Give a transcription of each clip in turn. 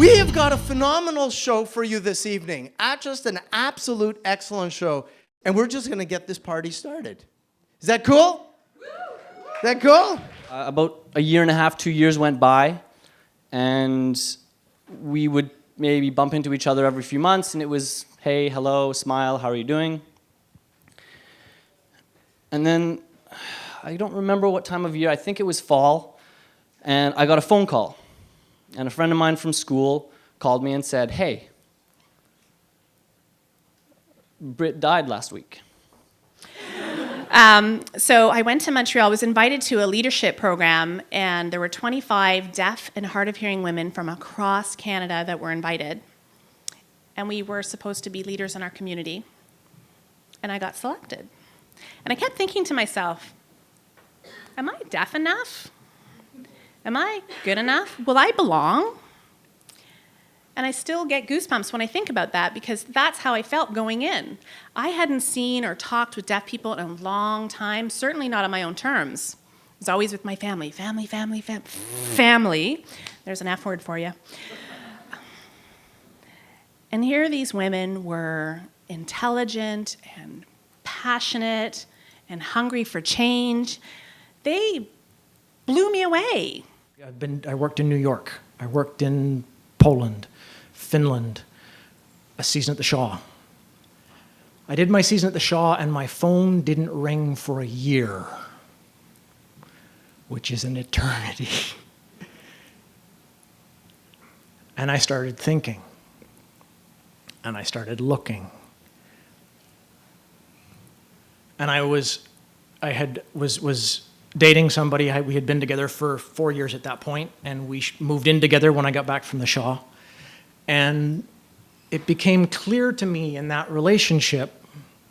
We have got a phenomenal show for you this evening. Just an absolute excellent show. And we're just going to get this party started. Is that cool? Is that cool? About a year and a half, 2 years went by, and we would maybe bump into each other every few months, and it was, hey, hello, smile, how are you doing? And then, I don't remember what time of year, I think it was fall, and I got a phone call. And a friend of mine from school called me and said, hey, Britt died last week. So I went to Montreal, was invited to a leadership program, and there were 25 deaf and hard of hearing women from across Canada that were invited. And we were supposed to be leaders in our community. And I got selected. And I kept thinking to myself, am I deaf enough? Am I good enough? Will I belong? And I still get goosebumps when I think about that, because that's how I felt going in. I hadn't seen or talked with deaf people in a long time, certainly not on my own terms. It was always with my family. Family. There's an F word for you. And here these women were intelligent and passionate and hungry for change. They blew me away. I worked in New York. I worked in Poland, Finland, a season at the Shaw. I did my season at the Shaw and my phone didn't ring for a year, which is an eternity. And I started thinking, and I started looking. And I was dating somebody. We had been together for 4 years at that point, and we moved in together when I got back from the Shaw. And it became clear to me in that relationship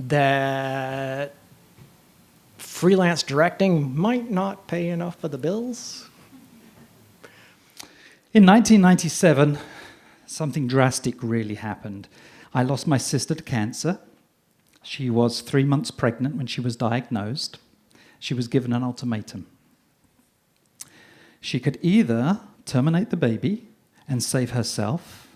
that freelance directing might not pay enough for the bills. In 1997, something drastic really happened. I lost my sister to cancer. She was 3 months pregnant when she was diagnosed. She was given an ultimatum. She could either terminate the baby and save herself,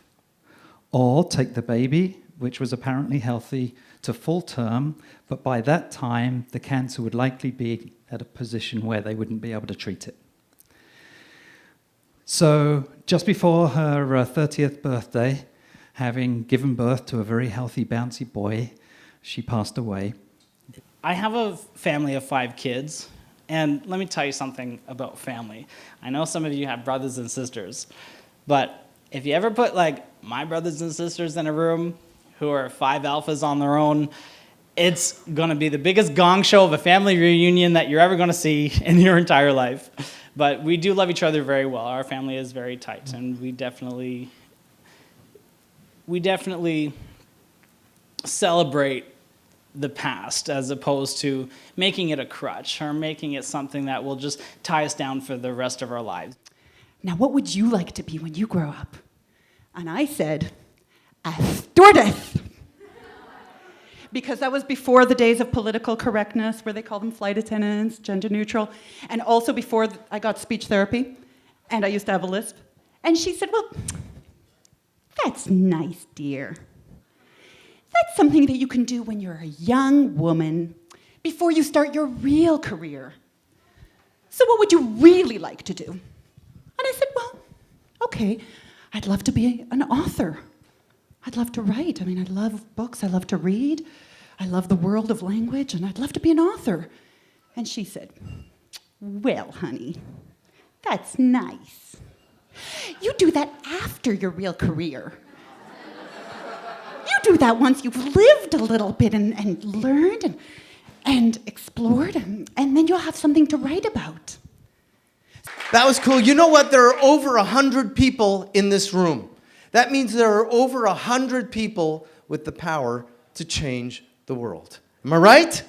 or take the baby, which was apparently healthy, to full term, but by that time, the cancer would likely be at a position where they wouldn't be able to treat it. So just before her 30th birthday, having given birth to a very healthy, bouncy boy, she passed away. I have a family of 5 kids, and let me tell you something about family. I know some of you have brothers and sisters, but if you ever put like my brothers and sisters in a room who are 5 alphas on their own, it's gonna be the biggest gong show of a family reunion that you're ever gonna see in your entire life. But we do love each other very well. Our family is very tight, and we definitely celebrate the past as opposed to making it a crutch or making it something that will just tie us down for the rest of our lives. Now, what would you like to be when you grow up? And I said, a stewardess. Because that was before the days of political correctness, where they call them flight attendants, gender neutral, and also before I got speech therapy, and I used to have a lisp. And she said, well, that's nice, dear. That's something that you can do when you're a young woman before you start your real career. So what would you really like to do? And I said, well, okay, I'd love to be an author. I'd love to write. I mean, I love books. I love to read. I love the world of language, and I'd love to be an author. And she said, well, honey, that's nice. You do that after your real career. You do that once you've lived a little bit and learned and explored, and then you'll have something to write about. That was cool. You know what? There are over 100 people in this room. That means there are over 100 people with the power to change the world. Am I right?